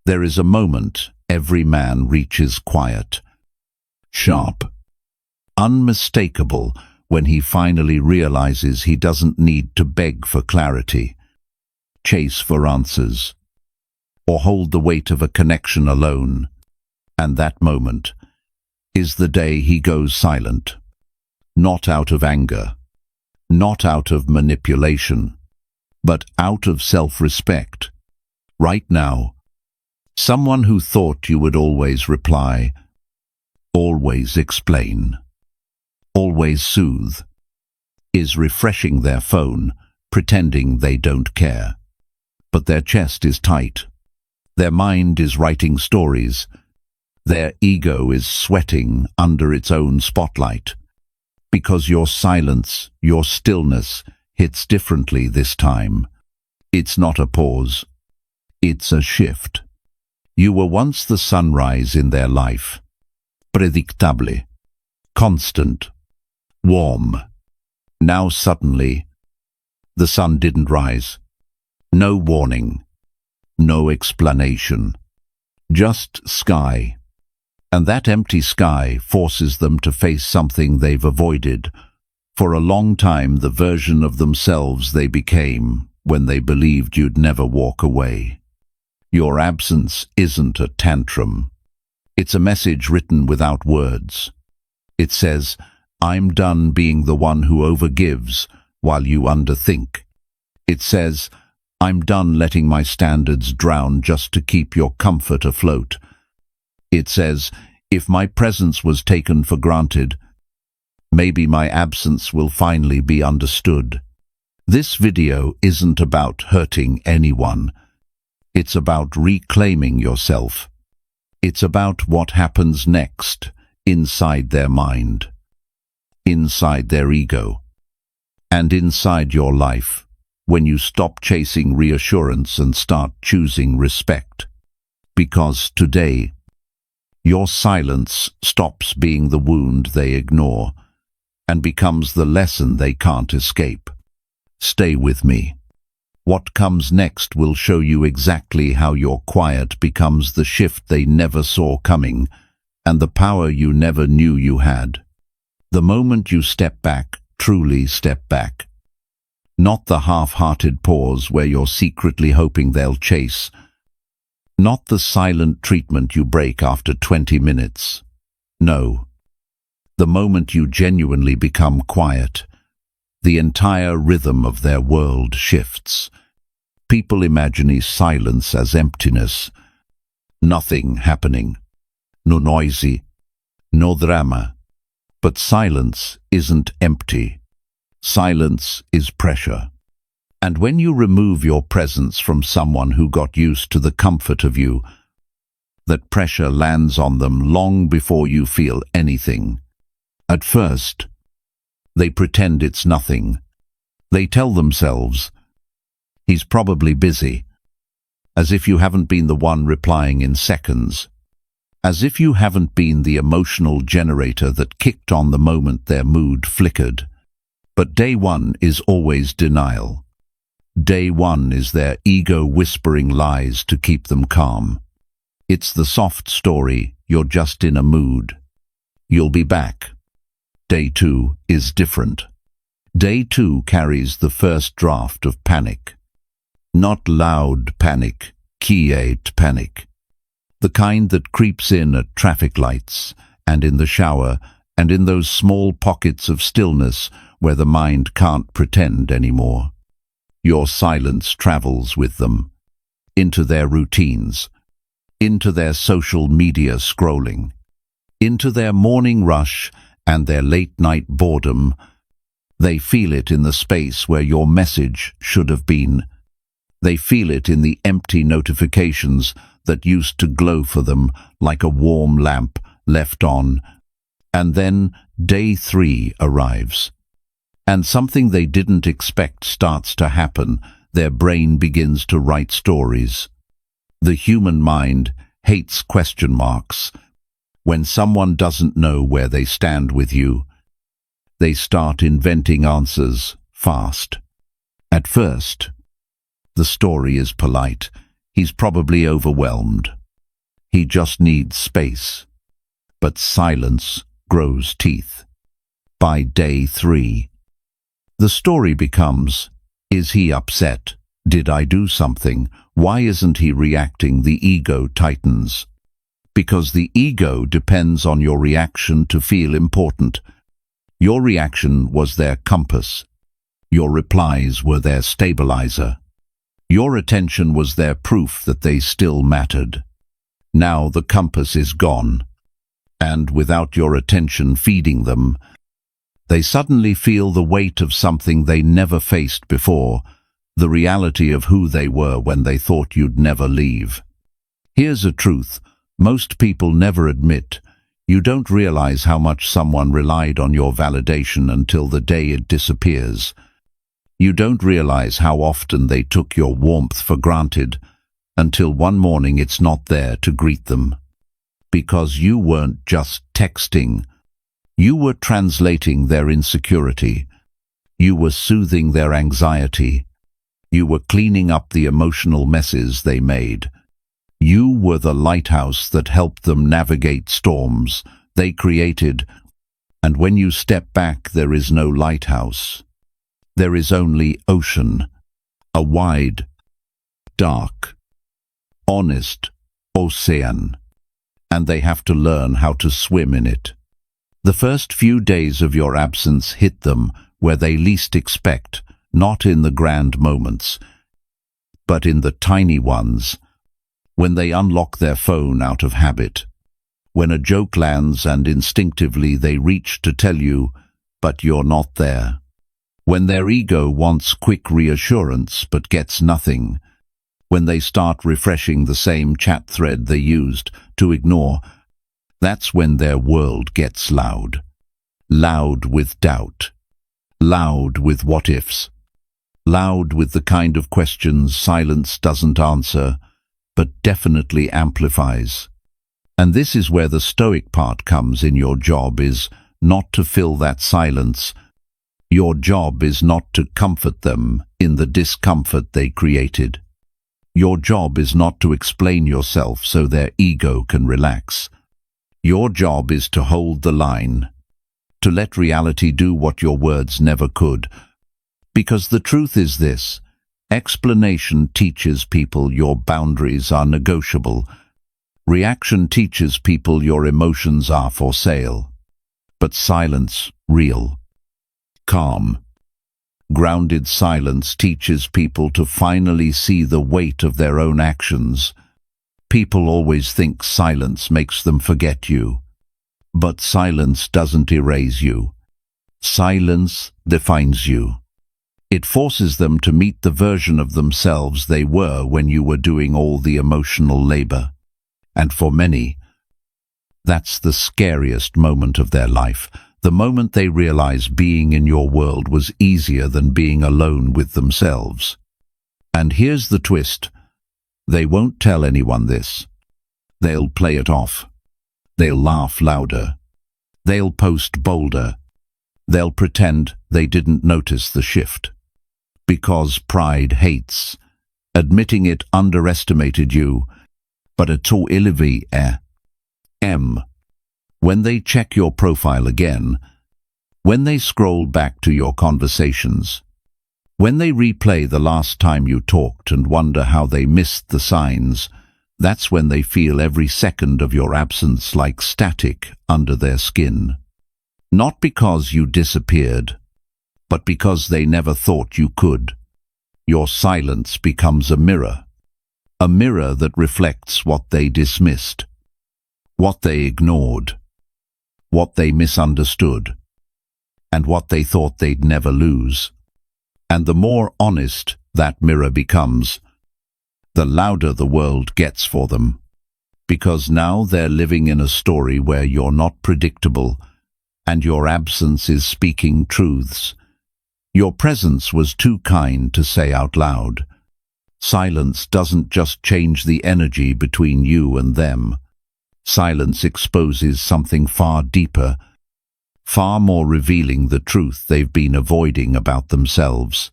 There is a moment every man reaches quiet, sharp, unmistakable, when he finally realizes he doesn't need to beg for clarity, chase for answers, or hold the weight of a connection alone. And that moment is the day he goes silent. Not out of anger, not out of manipulation, but out of self-respect. Right now, someone who thought you would always reply, always explain, always soothe, is refreshing their phone, pretending they don't care. But their chest is tight. Their mind is writing stories. Their ego is sweating under its own spotlight. Because your silence, your stillness, hits differently this time. It's not a pause. It's a shift. You were once the sunrise in their life. Predictable. Constant. Warm. Now suddenly, the sun didn't rise. No warning. No explanation. Just sky. And that empty sky forces them to face something they've avoided. For a long time, the version of themselves they became when they believed you'd never walk away. Your absence isn't a tantrum. It's a message written without words. It says, I'm done being the one who overgives while you underthink. It says, I'm done letting my standards drown just to keep your comfort afloat. It says, if my presence was taken for granted, maybe my absence will finally be understood. This video isn't about hurting anyone. It's about reclaiming yourself. It's about what happens next inside their mind, inside their ego, and inside your life when you stop chasing reassurance and start choosing respect. Because today, your silence stops being the wound they ignore and becomes the lesson they can't escape. Stay with me. What comes next will show you exactly how your quiet becomes the shift they never saw coming and the power you never knew you had. The moment you step back, truly step back. Not the half-hearted pause where you're secretly hoping they'll chase. Not the silent treatment you break after 20 minutes. No. The moment you genuinely become quiet, the entire rhythm of their world shifts. People imagine silence as emptiness. Nothing happening. No noisy. No drama. But silence isn't empty. Silence is pressure. And when you remove your presence from someone who got used to the comfort of you, that pressure lands on them long before you feel anything. At first, they pretend it's nothing. They tell themselves, he's probably busy, as if you haven't been the one replying in seconds, as if you haven't been the emotional generator that kicked on the moment their mood flickered. But day one is always denial. Day one is their ego whispering lies to keep them calm. It's the soft story, you're just in a mood. You'll be back. Day two is different. Day two carries the first draft of panic. Not loud panic, quiet panic. The kind that creeps in at traffic lights, and in the shower, and in those small pockets of stillness where the mind can't pretend anymore. Your silence travels with them, into their routines, into their social media scrolling, into their morning rush and their late-night boredom. They feel it in the space where your message should have been. They feel it in the empty notifications that used to glow for them like a warm lamp left on. And then day three arrives. And something they didn't expect starts to happen. Their brain begins to write stories. The human mind hates question marks. When someone doesn't know where they stand with you, they start inventing answers fast. At first, the story is polite. He's probably overwhelmed. He just needs space. But silence grows teeth. By day 3, the story becomes, is he upset? Did I do something? Why isn't he reacting? The ego tightens. Because the ego depends on your reaction to feel important. Your reaction was their compass. Your replies were their stabilizer. Your attention was their proof that they still mattered. Now the compass is gone, and without your attention feeding them, they suddenly feel the weight of something they never faced before, the reality of who they were when they thought you'd never leave. Here's a truth most people never admit. You don't realize how much someone relied on your validation until the day it disappears. You don't realize how often they took your warmth for granted until one morning it's not there to greet them. Because you weren't just texting. You were translating their insecurity. You were soothing their anxiety. You were cleaning up the emotional messes they made. You were the lighthouse that helped them navigate storms they created. And when you step back, there is no lighthouse. There is only ocean, a wide, dark, honest ocean, and they have to learn how to swim in it. The first few days of your absence hit them where they least expect, not in the grand moments, but in the tiny ones, when they unlock their phone out of habit, when a joke lands and instinctively they reach to tell you, but you're not there. When their ego wants quick reassurance but gets nothing. When they start refreshing the same chat thread they used to ignore. That's when their world gets loud. Loud with doubt. Loud with what-ifs. Loud with the kind of questions silence doesn't answer, but definitely amplifies. And this is where the Stoic part comes in. Your job is not to fill that silence. Your job is not to comfort them in the discomfort they created. Your job is not to explain yourself so their ego can relax. Your job is to hold the line, to let reality do what your words never could. Because the truth is this: explanation teaches people your boundaries are negotiable. Reaction teaches people your emotions are for sale. But silence, real, calm, grounded silence teaches people to finally see the weight of their own actions. People always think silence makes them forget you. But silence doesn't erase you. Silence defines you. It forces them to meet the version of themselves they were when you were doing all the emotional labor. And for many, that's the scariest moment of their life, the moment they realize being in your world was easier than being alone with themselves. And here's the twist: they won't tell anyone this. They'll play it off. They'll laugh louder. They'll post bolder. They'll pretend they didn't notice the shift. Because pride hates admitting it underestimated you, but it's all illivi when they check your profile again, when they scroll back to your conversations, when they replay the last time you talked and wonder how they missed the signs, that's when they feel every second of your absence like static under their skin. Not because you disappeared, but because they never thought you could. Your silence becomes a mirror that reflects what they dismissed, what they ignored, what they misunderstood, and what they thought they'd never lose. And the more honest that mirror becomes, the louder the world gets for them. Because now they're living in a story where you're not predictable, and your absence is speaking truths your presence was too kind to say out loud. Silence doesn't just change the energy between you and them. Silence exposes something far deeper, far more revealing the truth they've been avoiding about themselves.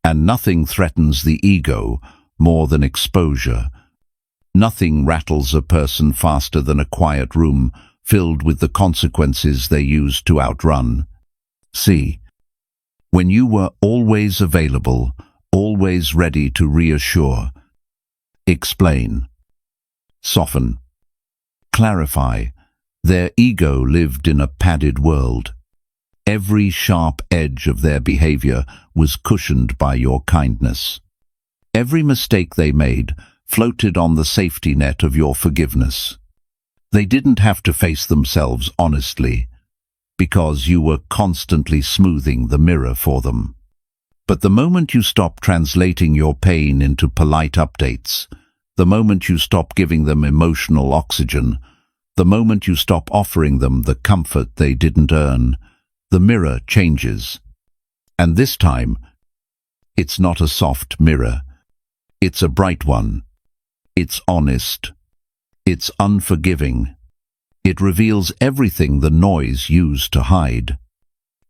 And nothing threatens the ego more than exposure. Nothing rattles a person faster than a quiet room filled with the consequences they use to outrun. See, when you were always available, always ready to reassure, explain, soften, clarify, their ego lived in a padded world. Every sharp edge of their behavior was cushioned by your kindness. Every mistake they made floated on the safety net of your forgiveness. They didn't have to face themselves honestly, because you were constantly smoothing the mirror for them. But the moment you stop translating your pain into polite updates, the moment you stop giving them emotional oxygen, the moment you stop offering them the comfort they didn't earn, the mirror changes. And this time, it's not a soft mirror. It's a bright one. It's honest. It's unforgiving. It reveals everything the noise used to hide.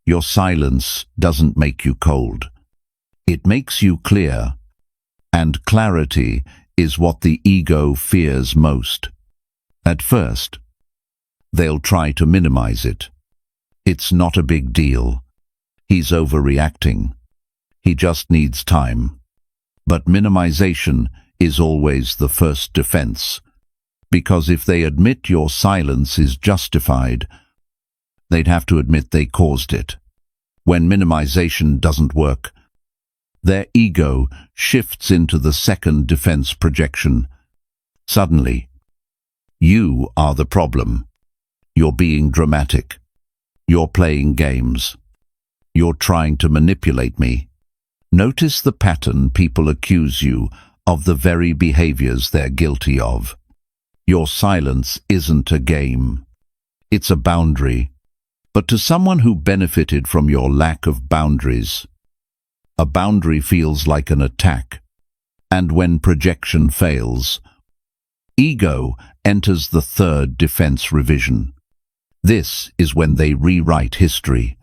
Your silence doesn't make you cold. It makes you clear. And clarity is what the ego fears most. At first, they'll try to minimize it. It's not a big deal. He's overreacting. He just needs time. But minimization is always the first defense, because if they admit your silence is justified, they'd have to admit they caused it. When minimization doesn't work, their ego shifts into the second defense projection. Suddenly, you are the problem. You're being dramatic. You're playing games. You're trying to manipulate me. Notice the pattern. People accuse you of the very behaviors they're guilty of. Your silence isn't a game. It's a boundary. But to someone who benefited from your lack of boundaries, a boundary feels like an attack. And when projection fails, ego enters the third defense revision. This is when they rewrite history.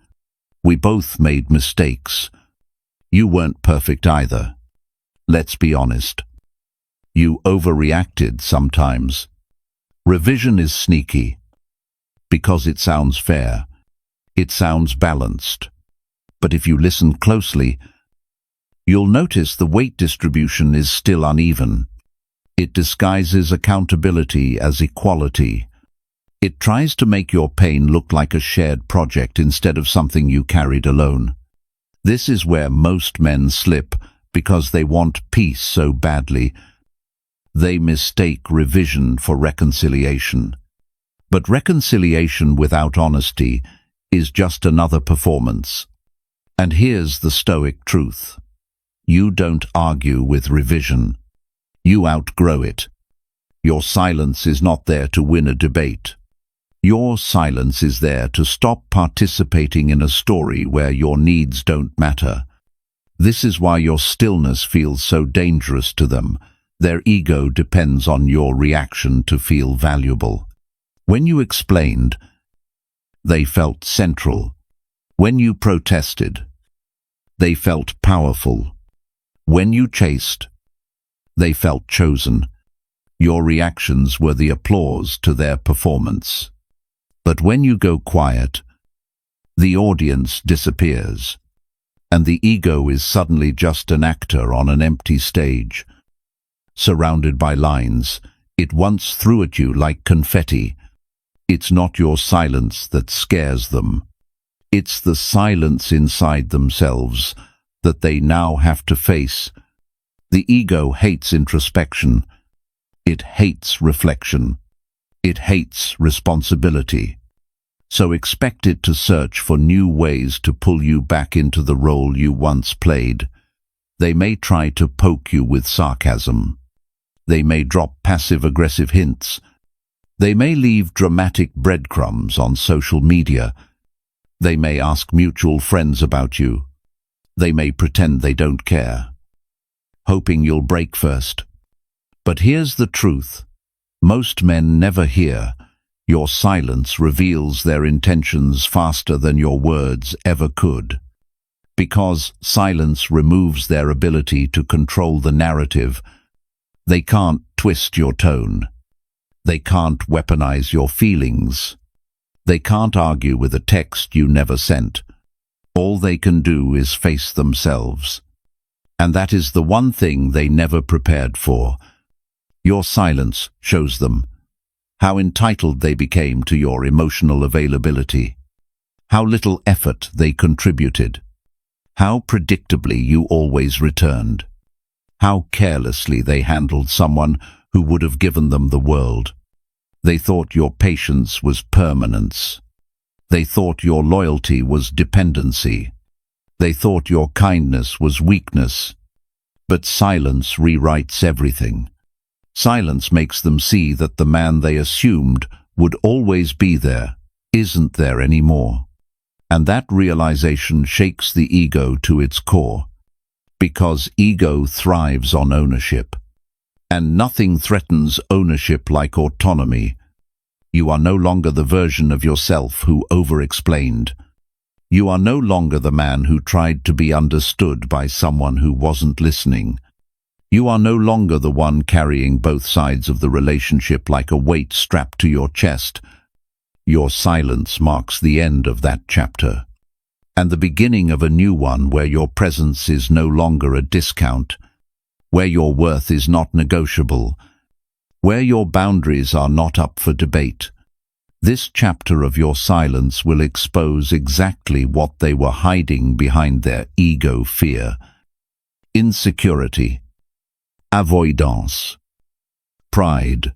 We both made mistakes. You weren't perfect either. Let's be honest. You overreacted sometimes. Revision is sneaky. Because it sounds fair. It sounds balanced. But if you listen closely, you'll notice the weight distribution is still uneven. It disguises accountability as equality. It tries to make your pain look like a shared project instead of something you carried alone. This is where most men slip because they want peace so badly. They mistake revision for reconciliation. But reconciliation without honesty is just another performance. And here's the Stoic truth. You don't argue with revision. You outgrow it. Your silence is not there to win a debate. Your silence is there to stop participating in a story where your needs don't matter. This is why your stillness feels so dangerous to them. Their ego depends on your reaction to feel valuable. When you explained, they felt central. When you protested, they felt powerful. When you chased, they felt chosen. Your reactions were the applause to their performance. But when you go quiet, the audience disappears, and the ego is suddenly just an actor on an empty stage. Surrounded by lines it once threw at you like confetti. It's not your silence that scares them. It's the silence inside themselves that they now have to face. The ego hates introspection. It hates reflection. It hates responsibility. So expect it to search for new ways to pull you back into the role you once played. They may try to poke you with sarcasm. They may drop passive-aggressive hints. They may leave dramatic breadcrumbs on social media. They may ask mutual friends about you. They may pretend they don't care, hoping you'll break first. But here's the truth. Most men never hear. Your silence reveals their intentions faster than your words ever could. Because silence removes their ability to control the narrative, They can't twist your tone. They can't weaponize your feelings. They can't argue with a text you never sent. All they can do is face themselves. And that is the one thing they never prepared for. Your silence shows them how entitled they became to your emotional availability, how little effort they contributed, how predictably you always returned, how carelessly they handled someone who would have given them the world. They thought your patience was permanence. They thought your loyalty was dependency. They thought your kindness was weakness. But silence rewrites everything. Silence makes them see that the man they assumed would always be there isn't there anymore. And that realization shakes the ego to its core, because ego thrives on ownership. And nothing threatens ownership like autonomy. You are no longer the version of yourself who over-explained. You are no longer the man who tried to be understood by someone who wasn't listening. You are no longer the one carrying both sides of the relationship like a weight strapped to your chest. Your silence marks the end of that chapter, and the beginning of a new one where your presence is no longer a discount, where your worth is not negotiable, where your boundaries are not up for debate. This chapter of your silence will expose exactly what they were hiding behind their ego fear: insecurity, avoidance, pride.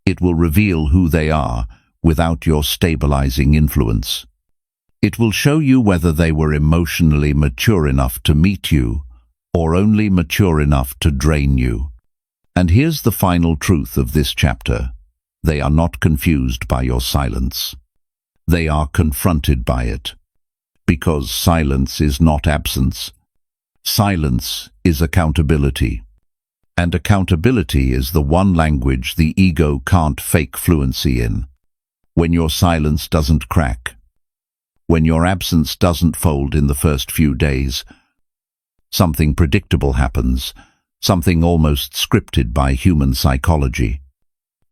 It will reveal who they are without your stabilizing influence. It will show you whether they were emotionally mature enough to meet you or only mature enough to drain you. And here's the final truth of this chapter. They are not confused by your silence. They are confronted by it. Because silence is not absence. Silence is accountability. And accountability is the one language the ego can't fake fluency in. When your silence doesn't crack, when your absence doesn't fold in the first few days, something predictable happens, something almost scripted by human psychology.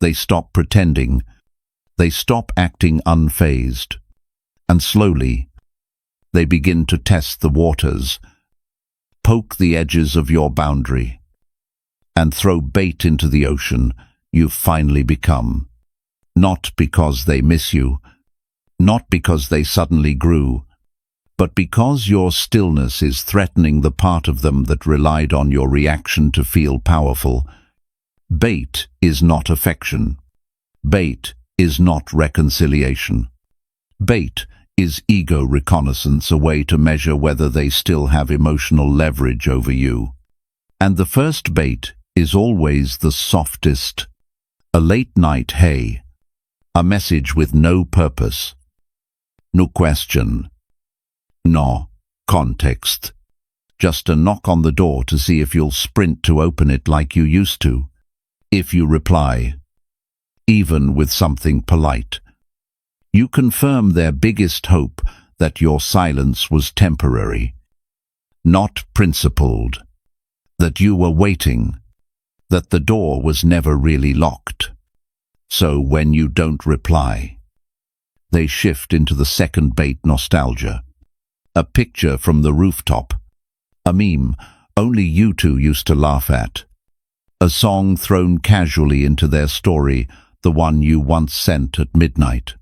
They stop pretending, they stop acting unfazed, and slowly they begin to test the waters, poke the edges of your boundary, and throw bait into the ocean you've finally become. Not because they miss you, not because they suddenly grew, but because your stillness is threatening the part of them that relied on your reaction to feel powerful. Bait is not affection. Bait is not reconciliation. Bait is ego reconnaissance, a way to measure whether they still have emotional leverage over you. And the first bait is always the softest. A late night hey. A message with no purpose. No question. No context. Just a knock on the door to see if you'll sprint to open it like you used to. If you reply, even with something polite, you confirm their biggest hope that your silence was temporary, not principled, that you were waiting, that the door was never really locked. So when you don't reply, they shift into the second bait: nostalgia. A picture from the rooftop. A meme only you two used to laugh at. A song thrown casually into their story, the one you once sent at midnight.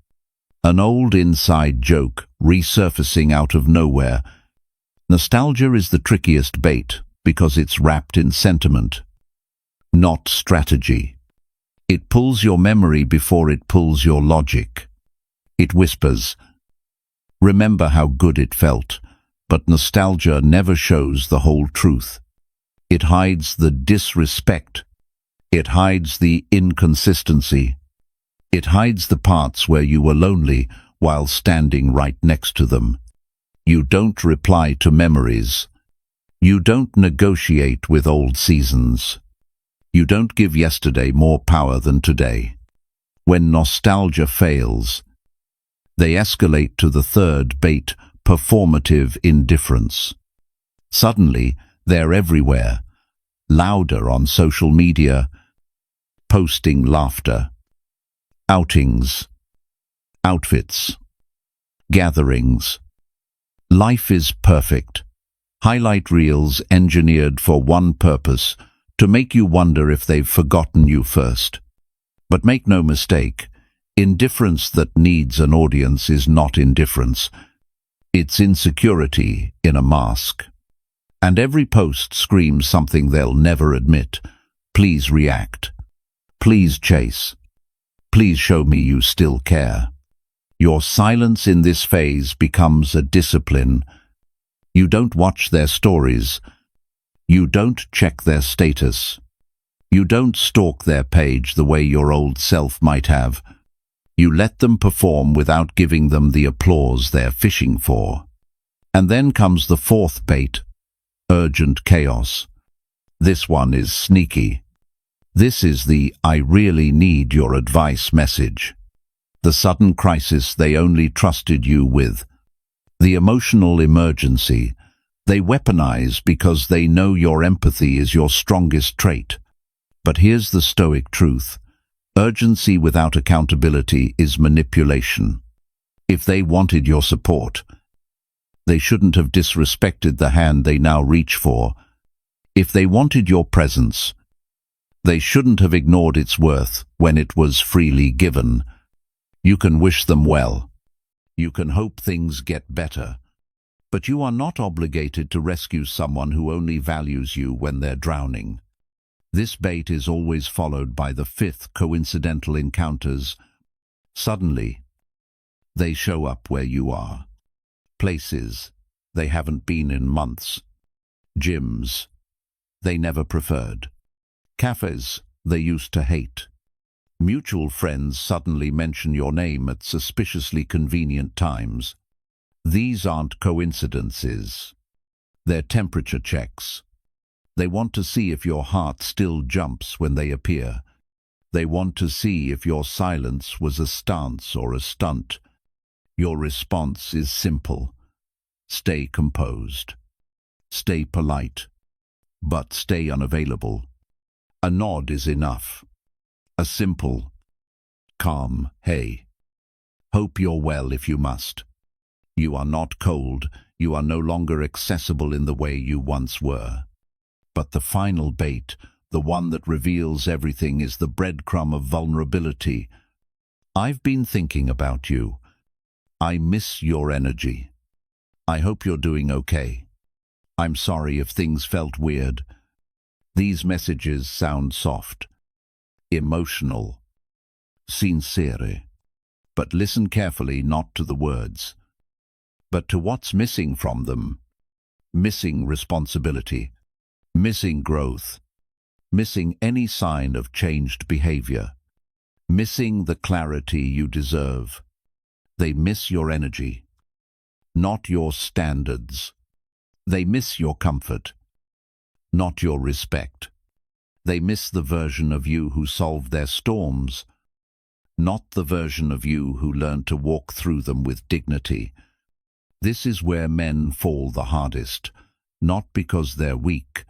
An old inside joke resurfacing out of nowhere. Nostalgia is the trickiest bait because it's wrapped in sentiment, not strategy. It pulls your memory before it pulls your logic. It whispers, remember how good it felt, but nostalgia never shows the whole truth. It hides the disrespect. It hides the inconsistency. It hides the parts where you were lonely while standing right next to them. You don't reply to memories. You don't negotiate with old seasons. You don't give yesterday more power than today. When nostalgia fails, they escalate to the third bait: performative indifference. Suddenly, they're everywhere. louder on social media, posting laughter, outings, outfits, gatherings. Life is perfect. Highlight reels engineered for one purpose, to make you wonder if they've forgotten you first. But make no mistake, indifference that needs an audience is not indifference. It's insecurity in a mask. And every post screams something they'll never admit. Please react. Please chase. Please show me you still care. Your silence in this phase becomes a discipline. You don't watch their stories. You don't check their status. You don't stalk their page the way your old self might have. You let them perform without giving them the applause they're fishing for. And then comes the fourth bait, urgent chaos. This one is sneaky. This is the "I really need your advice" message. The sudden crisis they only trusted you with. The emotional emergency they weaponize because they know your empathy is your strongest trait. But here's the Stoic truth. Urgency without accountability is manipulation. If they wanted your support, they shouldn't have disrespected the hand they now reach for. If they wanted your presence, they shouldn't have ignored its worth when it was freely given. You can wish them well. You can hope things get better. But you are not obligated to rescue someone who only values you when they're drowning. This bait is always followed by the fifth, coincidental encounters. Suddenly, they show up where you are. Places they haven't been in months. Gyms they never preferred. Cafes they used to hate. Mutual friends suddenly mention your name at suspiciously convenient times. These aren't coincidences. They're temperature checks. They want to see if your heart still jumps when they appear. They want to see if your silence was a stance or a stunt. Your response is simple. Stay composed. Stay polite. But stay unavailable. A nod is enough. A simple, calm, "Hey, hope you're well if you must." You are not cold. You are no longer accessible in the way you once were. But the final bait, the one that reveals everything, is the breadcrumb of vulnerability. "I've been thinking about you. I miss your energy. I hope you're doing okay. I'm sorry if things felt weird." These messages sound soft, emotional, sincere. But listen carefully, not to the words, but to what's missing from them. Missing responsibility. Missing growth. Missing any sign of changed behavior. Missing the clarity you deserve. They miss your energy, not your standards. They miss your comfort, not your respect. They miss the version of you who solved their storms, not the version of you who learned to walk through them with dignity. This is where men fall the hardest, not because they're weak,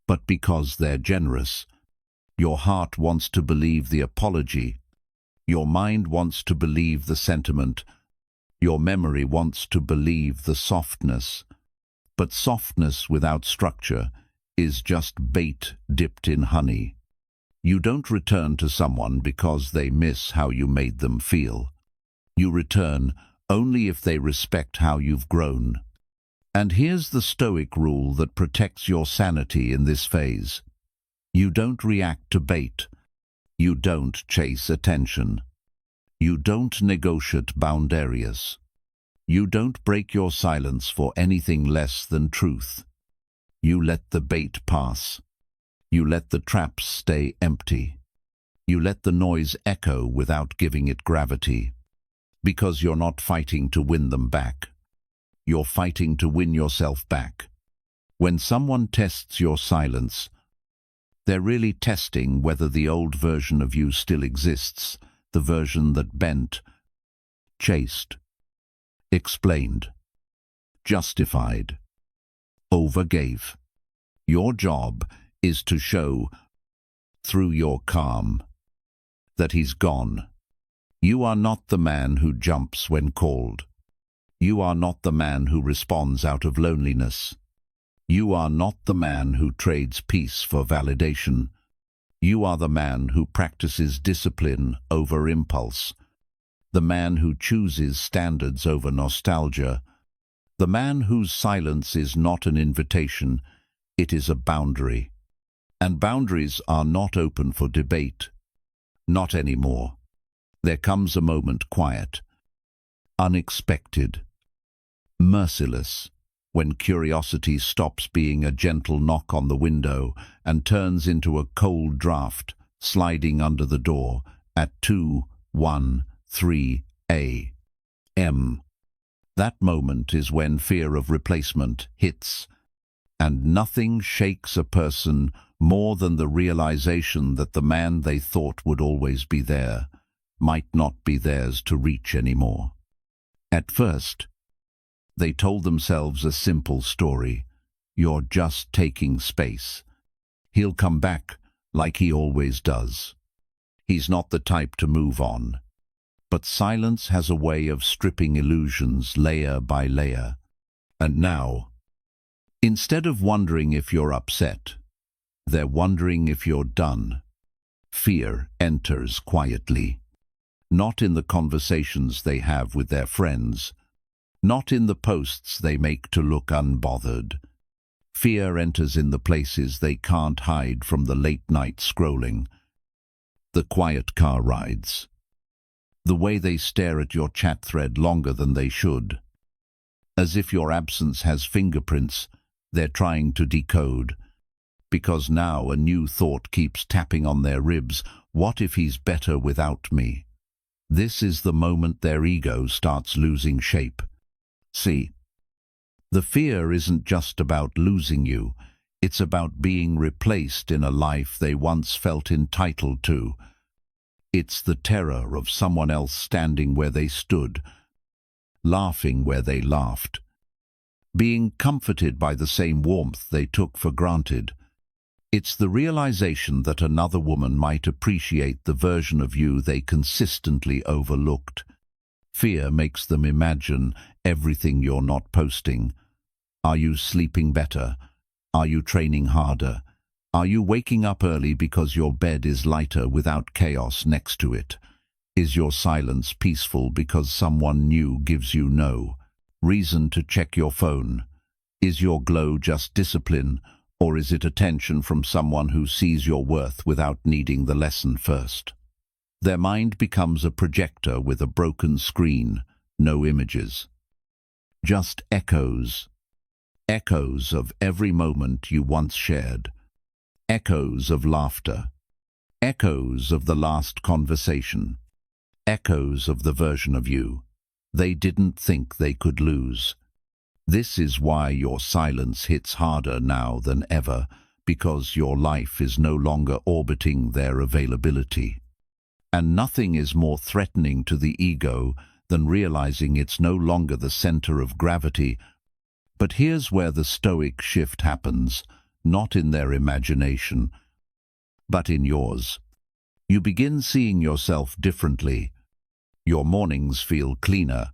but because they're generous. Your heart wants to believe the apology. Your mind wants to believe the sentiment. Your memory wants to believe the softness. But softness without structure is just bait dipped in honey. You don't return to someone because they miss how you made them feel. You return only if they respect how you've grown. And here's the Stoic rule that protects your sanity in this phase. You don't react to bait. You don't chase attention. You don't negotiate boundaries. You don't break your silence for anything less than truth. You let the bait pass. You let the traps stay empty. You let the noise echo without giving it gravity. Because you're not fighting to win them back. You're fighting to win yourself back. When someone tests your silence, they're really testing whether the old version of you still exists, the version that bent, chased, explained, justified, overgave. Your job is to show, through your calm, that he's gone. You are not the man who jumps when called. You are not the man who responds out of loneliness. You are not the man who trades peace for validation. You are the man who practices discipline over impulse. The man who chooses standards over nostalgia. The man whose silence is not an invitation, it is a boundary. And boundaries are not open for debate. Not anymore. There comes a moment quiet, unexpected, merciless, when curiosity stops being a gentle knock on the window and turns into a cold draft sliding under the door at 2:13 a.m. That moment is when fear of replacement hits, and nothing shakes a person more than the realization that the man they thought would always be there might not be theirs to reach anymore. At first, they told themselves a simple story. You're just taking space. He'll come back like he always does. He's not the type to move on. But silence has a way of stripping illusions layer by layer. And now, instead of wondering if you're upset, they're wondering if you're done. Fear enters quietly. Not in the conversations they have with their friends, not in the posts they make to look unbothered. Fear enters in the places they can't hide from the late-night scrolling, the quiet car rides, the way they stare at your chat thread longer than they should. As if your absence has fingerprints they're trying to decode, because now a new thought keeps tapping on their ribs. What if he's better without me? This is the moment their ego starts losing shape. See, the fear isn't just about losing you, it's about being replaced in a life they once felt entitled to. It's the terror of someone else standing where they stood, laughing where they laughed, being comforted by the same warmth they took for granted. It's the realization that another woman might appreciate the version of you they consistently overlooked. Fear makes them imagine everything you're not posting. Are you sleeping better? Are you training harder? Are you waking up early because your bed is lighter without chaos next to it? Is your silence peaceful because someone new gives you no reason to check your phone? Is your glow just discipline, or is it attention from someone who sees your worth without needing the lesson first? Their mind becomes a projector with a broken screen, no images. Just echoes. Echoes of every moment you once shared. Echoes of laughter. Echoes of the last conversation. Echoes of the version of you they didn't think they could lose. This is why your silence hits harder now than ever, because your life is no longer orbiting their availability. And nothing is more threatening to the ego than realizing it's no longer the center of gravity. But here's where the Stoic shift happens, not in their imagination, but in yours. You begin seeing yourself differently. Your mornings feel cleaner.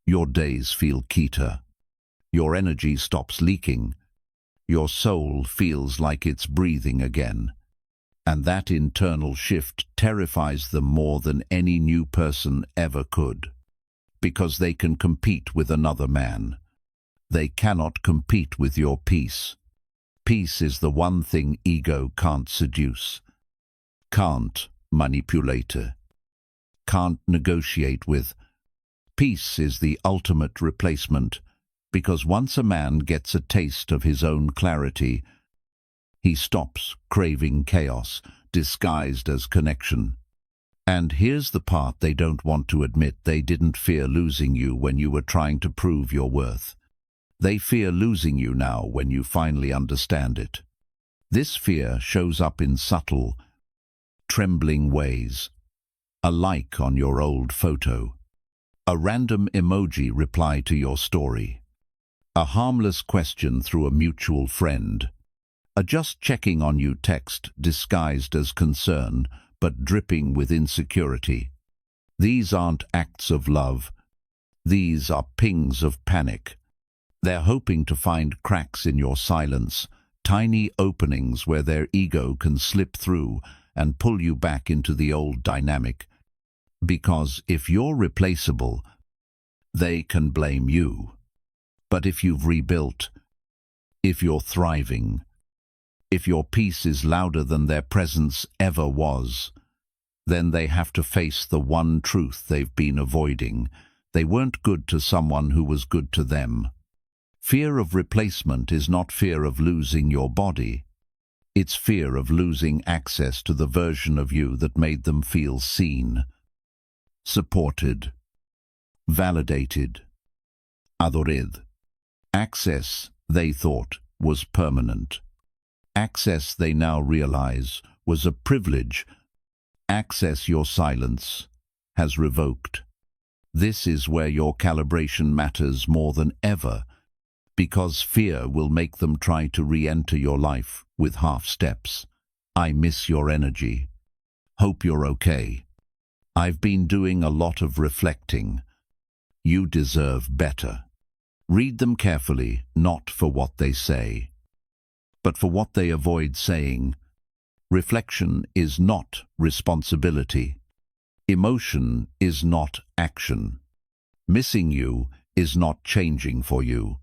Your days feel keter. Your energy stops leaking. Your soul feels like it's breathing again. And that internal shift terrifies them more than any new person ever could. Because they can compete with another man. They cannot compete with your peace. Peace is the one thing ego can't seduce, can't manipulate, can't negotiate with. Peace is the ultimate replacement, because once a man gets a taste of his own clarity, he stops craving chaos, disguised as connection. And here's the part they don't want to admit: they didn't fear losing you when you were trying to prove your worth. They fear losing you now when you finally understand it. This fear shows up in subtle, trembling ways. A like on your old photo. A random emoji reply to your story. A harmless question through a mutual friend. A just checking on you text disguised as concern, but dripping with insecurity. These aren't acts of love. These are pings of panic. They're hoping to find cracks in your silence, tiny openings where their ego can slip through and pull you back into the old dynamic. Because if you're replaceable, they can blame you. But if you've rebuilt, if you're thriving, if your peace is louder than their presence ever was, then they have to face the one truth they've been avoiding. They weren't good to someone who was good to them. Fear of replacement is not fear of losing your body. It's fear of losing access to the version of you that made them feel seen, supported, validated, adored. Access, they thought, was permanent. Access, they now realize, was a privilege. Access your silence has revoked. This is where your calibration matters more than ever, because fear will make them try to re-enter your life with half steps. I miss your energy. Hope you're okay. I've been doing a lot of reflecting. You deserve better. Read them carefully, not for what they say, but for what they avoid saying. Reflection is not responsibility. Emotion is not action. Missing you is not changing for you.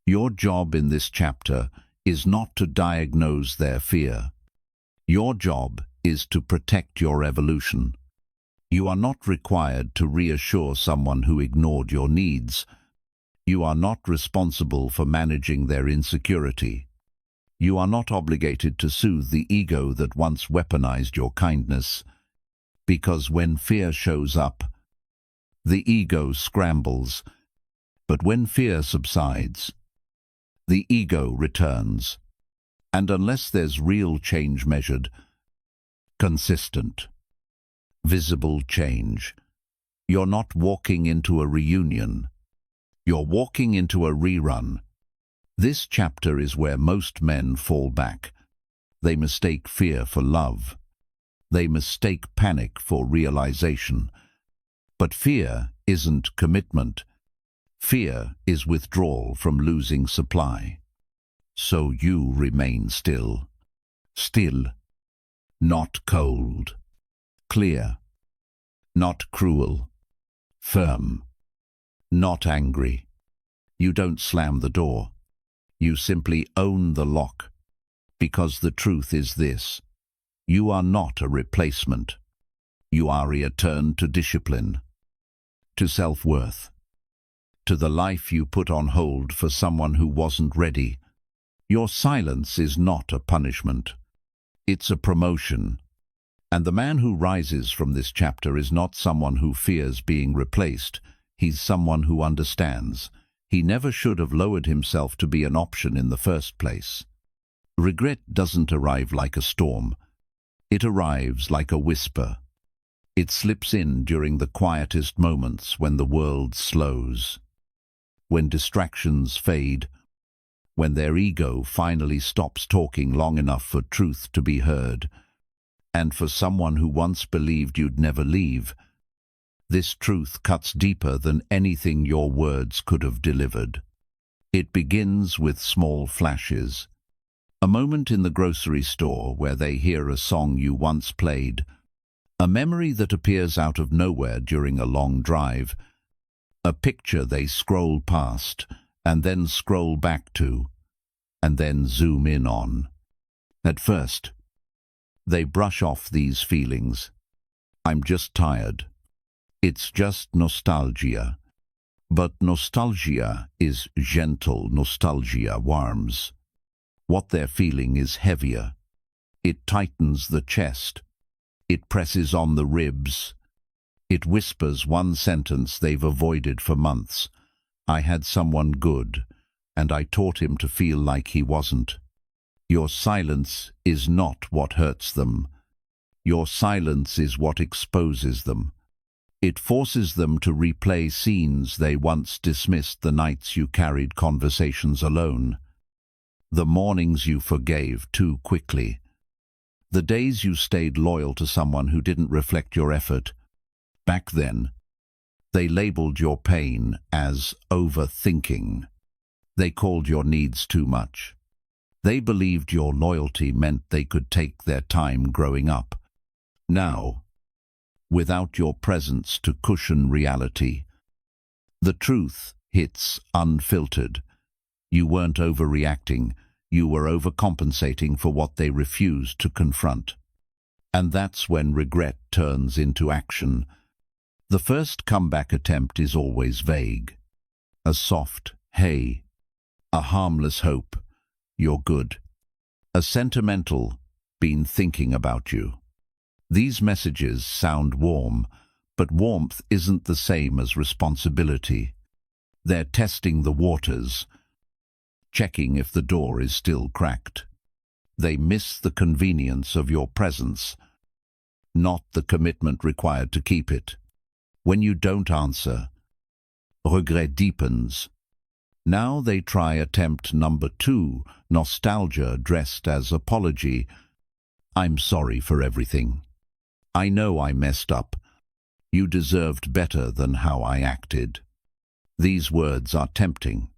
Your job in this chapter is not to diagnose their fear. Your job is to protect your evolution. You are not required to reassure someone who ignored your needs. You are not responsible for managing their insecurity. You are not obligated to soothe the ego that once weaponized your kindness, because when fear shows up, the ego scrambles. But when fear subsides, the ego returns. And unless there's real change measured, consistent, visible change, you're not walking into a reunion. You're walking into a rerun. This chapter is where most men fall back. They mistake fear for love. They mistake panic for realization. But fear isn't commitment. Fear is withdrawal from losing supply. So you remain still. Still, not cold. Clear, not cruel. Firm, not angry. You don't slam the door. You simply own the lock. Because the truth is this: you are not a replacement. You are returned to discipline, to self-worth, to the life you put on hold for someone who wasn't ready. Your silence is not a punishment. It's a promotion. And the man who rises from this chapter is not someone who fears being replaced. He's someone who understands. He never should have lowered himself to be an option in the first place. Regret doesn't arrive like a storm. It arrives like a whisper. It slips in during the quietest moments when the world slows, when distractions fade, when their ego finally stops talking long enough for truth to be heard. And for someone who once believed you'd never leave, this truth cuts deeper than anything your words could have delivered. It begins with small flashes. A moment in the grocery store where they hear a song you once played, a memory that appears out of nowhere during a long drive, a picture they scroll past and then scroll back to, and then zoom in on. At first, they brush off these feelings. I'm just tired. It's just nostalgia. But nostalgia is gentle. Nostalgia warms. What they're feeling is heavier. It tightens the chest. It presses on the ribs. It whispers one sentence they've avoided for months. I had someone good, and I taught him to feel like he wasn't. Your silence is not what hurts them. Your silence is what exposes them. It forces them to replay scenes they once dismissed the nights you carried conversations alone. The mornings you forgave too quickly. The days you stayed loyal to someone who didn't reflect your effort. Back then, they labeled your pain as overthinking. They called your needs too much. They believed your loyalty meant they could take their time growing up. Now, without your presence to cushion reality, the truth hits unfiltered. You weren't overreacting, you were overcompensating for what they refused to confront. And that's when regret turns into action. The first comeback attempt is always vague. A soft, hey. A harmless hope, you're good. A sentimental, been thinking about you. These messages sound warm, but warmth isn't the same as responsibility. They're testing the waters, checking if the door is still cracked. They miss the convenience of your presence, not the commitment required to keep it. When you don't answer, regret deepens. Now they try attempt number 2, nostalgia dressed as apology. I'm sorry for everything. I know I messed up. You deserved better than how I acted. These words are tempting.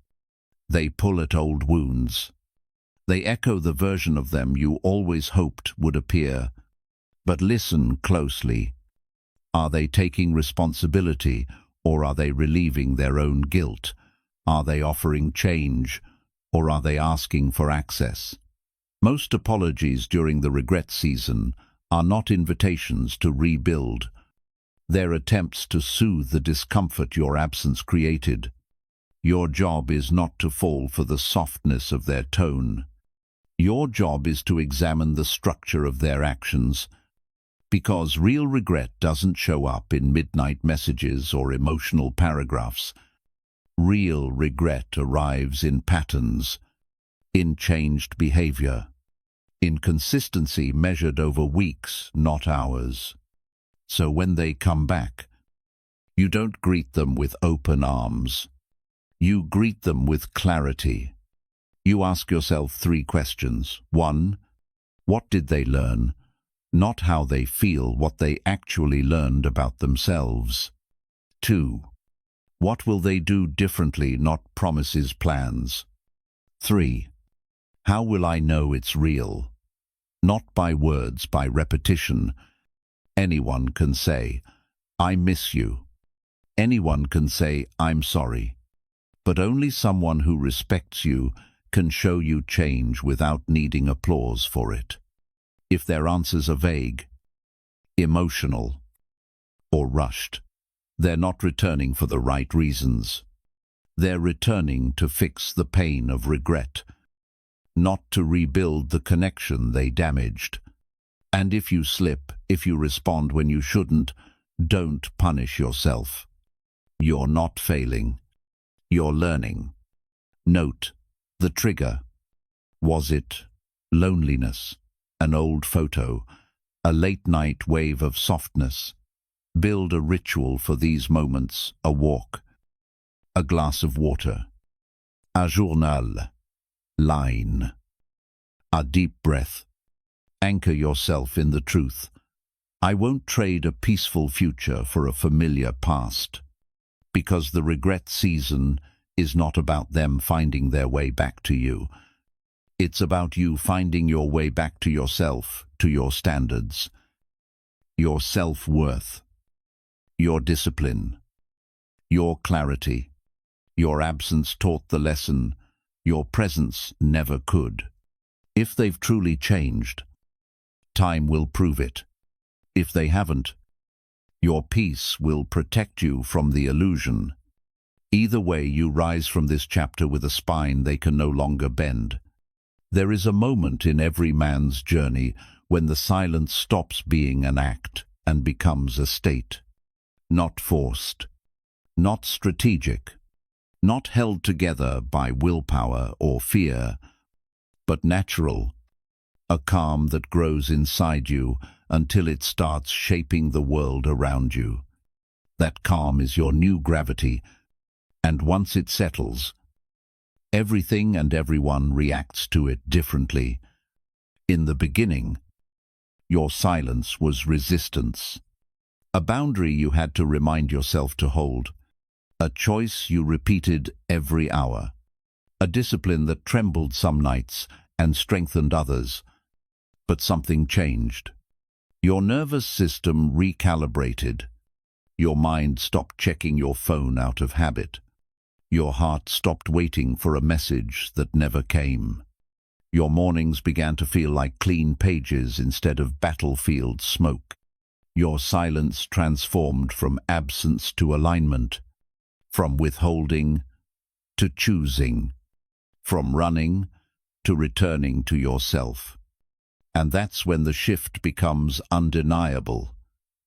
They pull at old wounds. They echo the version of them you always hoped would appear. But listen closely. Are they taking responsibility, or are they relieving their own guilt? Are they offering change, or are they asking for access? Most apologies during the regret season are not invitations to rebuild. They're attempts to soothe the discomfort your absence created. Your job is not to fall for the softness of their tone. Your job is to examine the structure of their actions, because real regret doesn't show up in midnight messages or emotional paragraphs. Real regret arrives in patterns, in changed behavior, in consistency measured over weeks, not hours. So when they come back, you don't greet them with open arms. You greet them with clarity. You ask yourself 3 questions. 1, what did they learn? Not how they feel, what they actually learned about themselves. 2, what will they do differently, not promises, plans. 3, how will I know it's real? Not by words, by repetition. Anyone can say, I miss you. Anyone can say, I'm sorry. But only someone who respects you can show you change without needing applause for it. If their answers are vague, emotional, or rushed, they're not returning for the right reasons. They're returning to fix the pain of regret, not to rebuild the connection they damaged. And if you slip, if you respond when you shouldn't, don't punish yourself. You're not failing. You're learning. Note the trigger. Was it loneliness? An old photo? A late-night wave of softness? Build a ritual for these moments, a walk, a glass of water, a journal, line, a deep breath. Anchor yourself in the truth. I won't trade a peaceful future for a familiar past, because the regret season is not about them finding their way back to you. It's about you finding your way back to yourself, to your standards, your self-worth, your discipline, your clarity. Your absence taught the lesson, your presence never could. If they've truly changed, time will prove it. If they haven't, your peace will protect you from the illusion. Either way, you rise from this chapter with a spine they can no longer bend. There is a moment in every man's journey when the silence stops being an act and becomes a state. Not forced, not strategic, not held together by willpower or fear, but natural, a calm that grows inside you until it starts shaping the world around you. That calm is your new gravity, and once it settles, Everything and everyone reacts to it differently. In the beginning, your silence was resistance. A boundary you had to remind yourself to hold. A choice you repeated every hour. A discipline that trembled some nights and strengthened others. But something changed. Your nervous system recalibrated. Your mind stopped checking your phone out of habit. Your heart stopped waiting for a message that never came. Your mornings began to feel like clean pages instead of battlefield smoke. Your silence transformed from absence to alignment, from withholding to choosing, from running to returning to yourself. And that's when the shift becomes undeniable.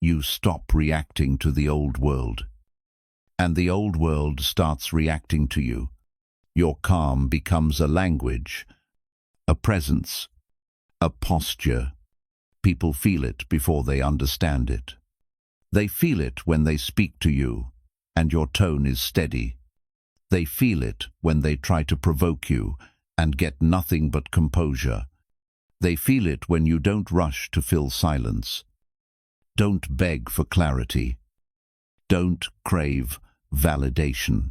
You stop reacting to the old world. And the old world starts reacting to you. Your calm becomes a language, a presence, a posture. People feel it before they understand it. They feel it when they speak to you, and your tone is steady. They feel it when they try to provoke you and get nothing but composure. They feel it when you don't rush to fill silence. Don't beg for clarity. Don't crave validation.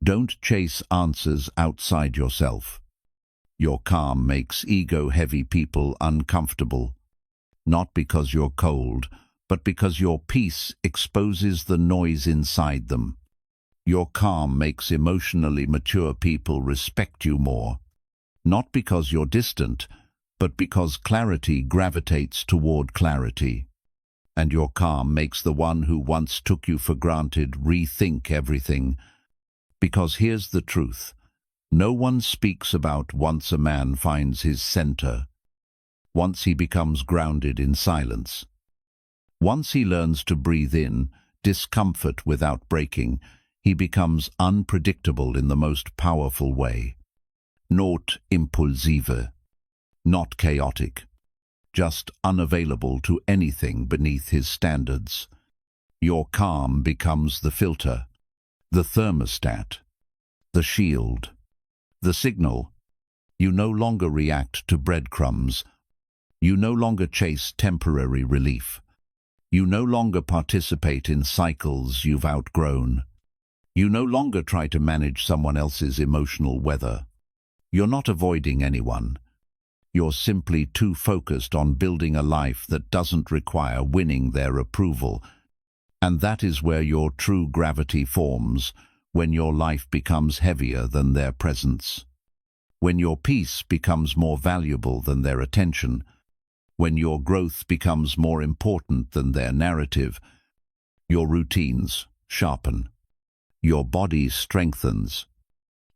Don't chase answers outside yourself. Your calm makes ego-heavy people uncomfortable, not because you're cold, but because your peace exposes the noise inside them. Your calm makes emotionally mature people respect you more, not because you're distant, but because clarity gravitates toward clarity. And your calm makes the one who once took you for granted rethink everything. Because here's the truth. No one speaks about once a man finds his center. Once he becomes grounded in silence. Once he learns to breathe in discomfort without breaking, he becomes unpredictable in the most powerful way. Not impulsive, not chaotic. Just unavailable to anything beneath his standards. Your calm becomes the filter, the thermostat, the shield, the signal. You no longer react to breadcrumbs. You no longer chase temporary relief. You no longer participate in cycles you've outgrown. You no longer try to manage someone else's emotional weather. You're not avoiding anyone. You're simply too focused on building a life that doesn't require winning their approval. And that is where your true gravity forms, when your life becomes heavier than their presence. When your peace becomes more valuable than their attention. When your growth becomes more important than their narrative. Your routines sharpen. Your body strengthens.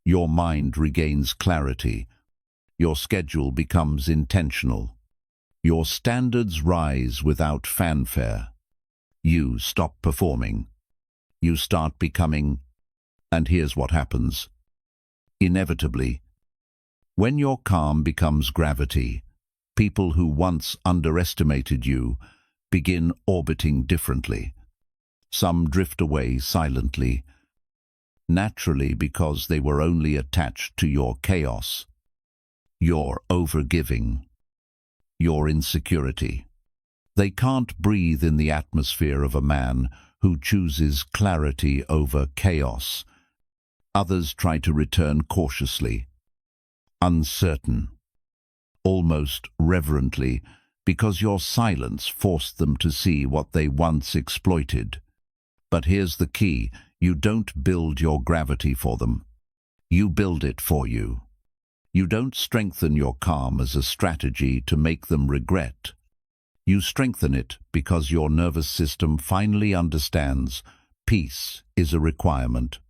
Your mind regains clarity. Your schedule becomes intentional. Your standards rise without fanfare. You stop performing. You start becoming. And here's what happens. Inevitably, when your calm becomes gravity, people who once underestimated you begin orbiting differently. Some drift away silently, naturally because they were only attached to your chaos. Your overgiving, your insecurity. They can't breathe in the atmosphere of a man who chooses clarity over chaos. Others try to return cautiously, uncertain, almost reverently, because your silence forced them to see what they once exploited. But here's the key, you don't build your gravity for them. You build it for you. You don't strengthen your calm as a strategy to make them regret. You strengthen it because your nervous system finally understands peace is a requirement,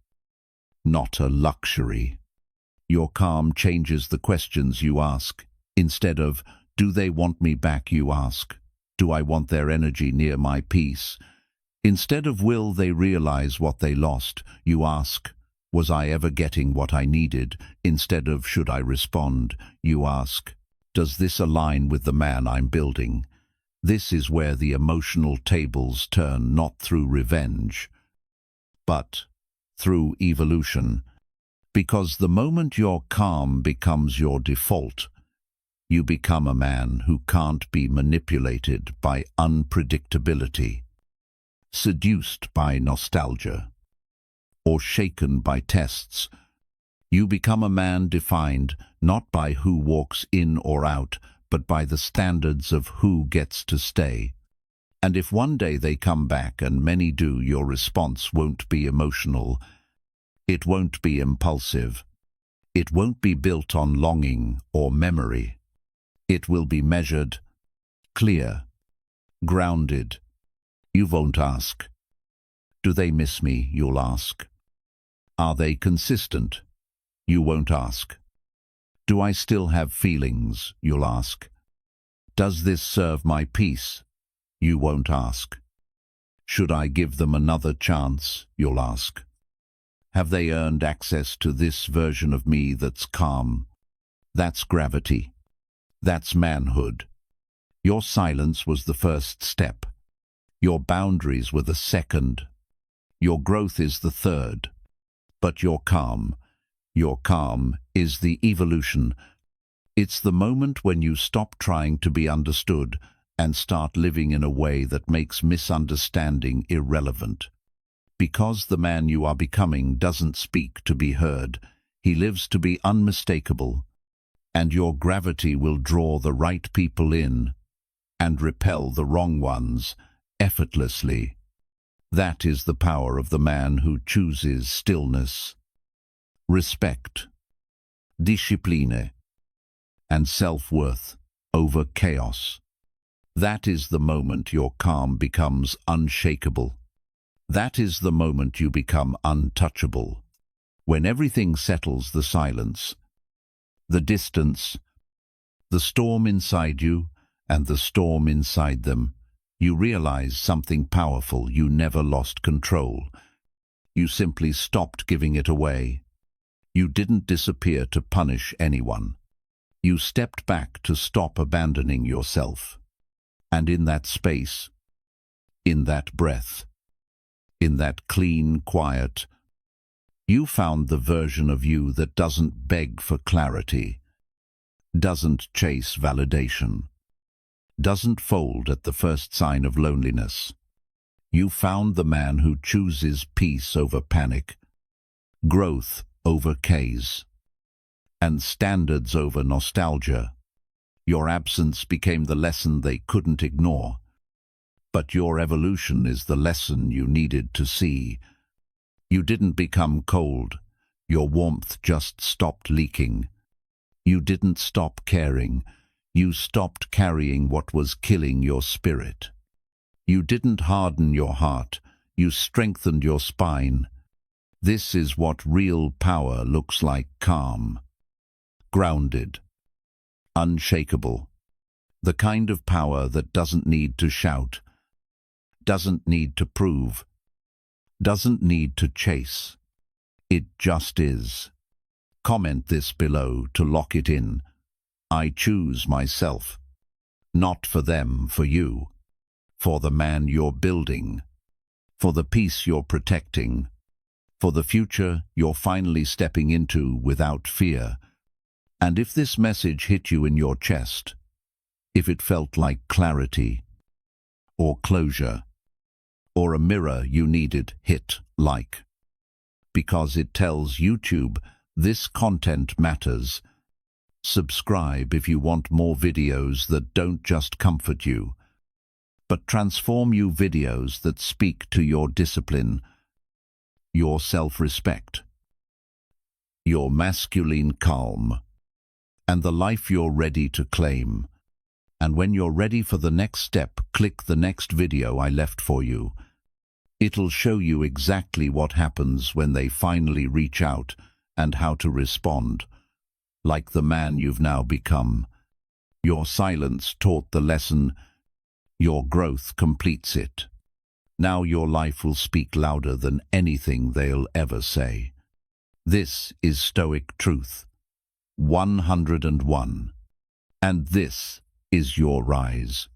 not a luxury. Your calm changes the questions you ask. Instead of, do they want me back, you ask, do I want their energy near my peace? Instead of, will they realize what they lost, you ask, was I ever getting what I needed? Instead of, should I respond, you ask, does this align with the man I'm building? This is where the emotional tables turn, not through revenge, but through evolution. Because the moment your calm becomes your default, you become a man who can't be manipulated by unpredictability, seduced by nostalgia, or shaken by tests. You become a man defined not by who walks in or out, but by the standards of who gets to stay. And if one day they come back, and many do, your response won't be emotional. It won't be impulsive. It won't be built on longing or memory. It will be measured, clear, grounded. You won't ask, "Do they miss me?" You'll ask, "Are they consistent?" You won't ask, "Do I still have feelings?" You'll ask, "Does this serve my peace?" You won't ask, "Should I give them another chance?" You'll ask, "Have they earned access to this version of me that's calm?" That's gravity. That's manhood. Your silence was the first step. Your boundaries were the second. Your growth is the third. But your calm is the evolution. It's the moment when you stop trying to be understood and start living in a way that makes misunderstanding irrelevant. Because the man you are becoming doesn't speak to be heard. He lives to be unmistakable. And your gravity will draw the right people in and repel the wrong ones effortlessly. That is the power of the man who chooses stillness, respect, discipline, and self-worth over chaos. That is the moment your calm becomes unshakable. That is the moment you become untouchable. When everything settles, the silence, the distance, the storm inside you and the storm inside them, you realize something powerful. You never lost control. You simply stopped giving it away. You didn't disappear to punish anyone. You stepped back to stop abandoning yourself. And in that space, in that breath, in that clean quiet, you found the version of you that doesn't beg for clarity, doesn't chase validation, doesn't fold at the first sign of loneliness. You found the man who chooses peace over panic, growth over chaos, and standards over nostalgia. Your absence became the lesson they couldn't ignore. But your evolution is the lesson you needed to see. You didn't become cold. Your warmth just stopped leaking. You didn't stop caring. You stopped carrying what was killing your spirit. You didn't harden your heart. You strengthened your spine. This is what real power looks like: calm, grounded, unshakable. The kind of power that doesn't need to shout, doesn't need to prove, doesn't need to chase. It just is. Comment this below to lock it in. I choose myself. Not for them, for you. For the man you're building. For the peace you're protecting. For the future you're finally stepping into without fear. And if this message hit you in your chest, if it felt like clarity, or closure, or a mirror you needed, hit like. Because it tells YouTube this content matters. Subscribe if you want more videos that don't just comfort you, but transform you, videos that speak to your discipline, your self-respect, your masculine calm, and the life you're ready to claim. And when you're ready for the next step, click the next video I left for you. It'll show you exactly what happens when they finally reach out and how to respond. Like the man you've now become. Your silence taught the lesson. Your growth completes it. Now your life will speak louder than anything they'll ever say. This is Stoic Truth 101. And this is your rise.